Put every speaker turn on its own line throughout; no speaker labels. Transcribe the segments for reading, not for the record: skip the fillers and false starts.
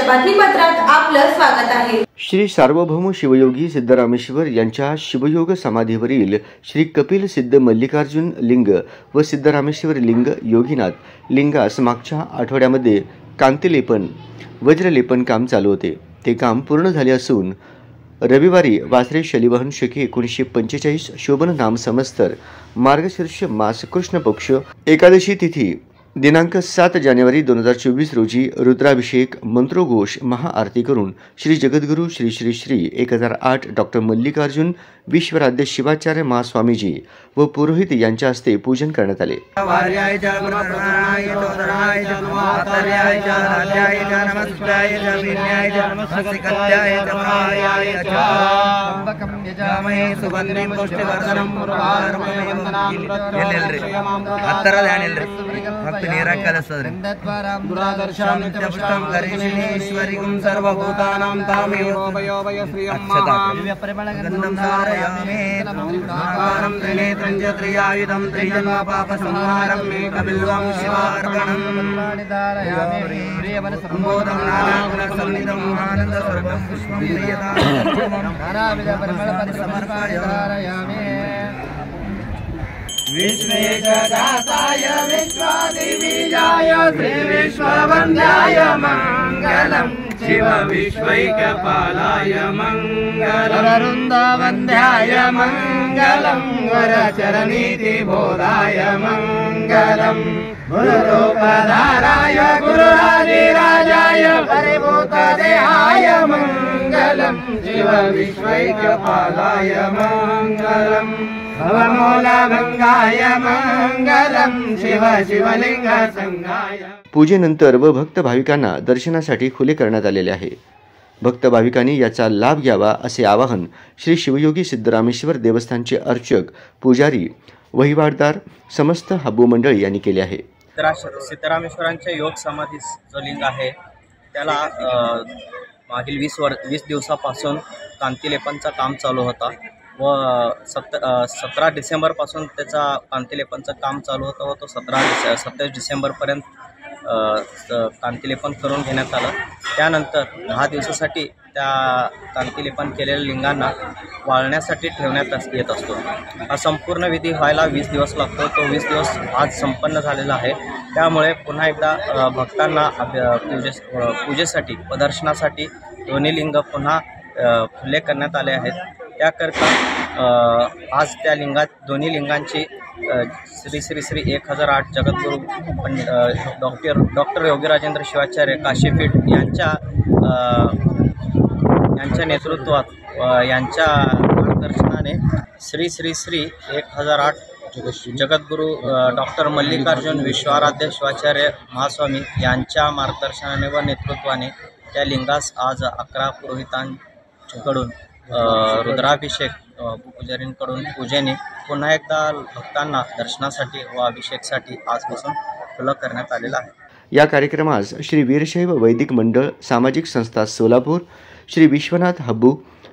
बातमीपत्रात आपलं स्वागत आहे।
श्री सार्वभौम शिवयोगी सिद्धरामेश्वर यांच्या शिवयोग समाधीवरील श्री कपिल सिद्ध मल्लिकार्जुन लिंग व सिद्धरामेश्वर लिंग योगीनाथ लिंगास मागच्या आठवड्यामध्ये कांतिलेपन वज्रलेपन काम चालू होते। ते काम पूर्ण झाले असून रविवारी वासरे शलिवाहन शके 1945 शोभन नाम समस्तर मार्गशीर्ष मास कृष्ण पक्ष एकादशी तिथी दिनांक 7 जानेवारी 2024 रोजी रुद्राभिषेक मंत्रोघोष महाआरती करून श्री जगद्गुरु श्री श्री श्री 1008 डॉक्टर मल्लिकार्जुन विश्वराध्य शिवाचार्य महास्वामीजी व पुरोहित यांच्या हस्ते पूजन करण्यात आले।
विश्वेशजाताय विश्वादिबीजाय श्री विश्ववन्द्याय मंगलम शिव विश्वैकपालाय मंगलम वरुणवन्द्याय मंगलम वरचरणीति बोधाय मंगलम गुरुरूपधाराय गुरुराजिराजाय परिभूतदेहाय मंगलम शिव विश्वैकपालाय मंगलम भवमूलभंगाय मंगलम शिव शिवलिंग संगाय।
पूजेनंतर व भक्त भाविकांना दर्शनासाठी खुले करण्यात आलेले आहे। भक्त भाविकांनी याचा लाभ घ्यावा असे आवाहन श्री शिवयोगी सिद्धरामेश्वर देवस्थानचे अर्चक पुजारी वहिवाटदार समस्त हब्बू मंडळी यांनी केले आहे।
सिद्धरामेश्वरांच्या योग समाधी जो लिंग आहे त्याला मागील 20 दिवसापासून कांतिलेपनचा काम चालू होता व 17 डिसेंबरपासून त्याचा कांतिलेपनचं काम चालू होतं व तो 27 डिसेंबरपर्यंत कांतिलेपन करून घेण्यात आलं। त्यानंतर 10 दिवसासाठी त्या कांतिलेपन केलेल्या लिंगांना वाळण्यासाठी ठेवण्यात येत असतो। हा संपूर्ण विधी व्हायला 20 दिवस लागतो। तो 20 दिवस आज संपन्न झालेला आहे। त्यामुळे पुन्हा एकदा भक्तांना पूजेसाठी व दर्शनासाठी दोन्ही लिंग पुन्हा खुले करण्यात आले आहेत। त्याकरता आज त्या दोन्ही लिंगांची श्री श्री श्री 1008 जगद्गुरु डॉक्टर योगीराजेंद्र शिवाचार्य काशीपीठ यांच्या नेतृत्वात यांच्या मार्गदर्शनाने श्री श्री श्री 1008 जगद्गुरु डॉक्टर मल्लिकार्जुन विश्वाराध्य शिवाचार्य महास्वामी यांच्या मार्गदर्शनाने व नेतृत्वाने त्या लिंगास आज 11 पुरोहितांकडून रुद्राभिषेक पुजारींकडून पूजेने पुन्हा एकदा भक्तांना दर्शनासाठी व अभिषेकसाठी आजपासून खुलं करण्यात आलेला आहे।
या कार्यक्रमास श्री वीरशैव वैदिक मंडळ सामाजिक संस्था सोलापूर, श्री विश्वनाथ हब्बू,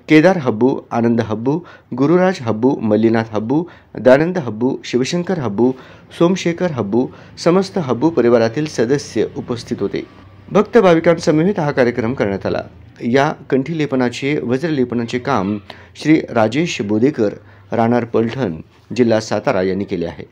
केदार हब्बू, आनंद हब्बू, गुरुराज हब्बू, मल्लीनाथ हब्बू, दानंद हब्बू, शिवशंकर हब्बू, सोमशेखर हब्बू समस्त हब्बू परिवारातील सदस्य उपस्थित होते। भक्त भाविकांसमवेत हा कार्यक्रम करण्यात आला। या कंठीलेपनाचे वज्रलेपनाचे काम श्री राजेश बोदेकर राहणार पलठण जिल्हा सातारा यांनी केले आहे।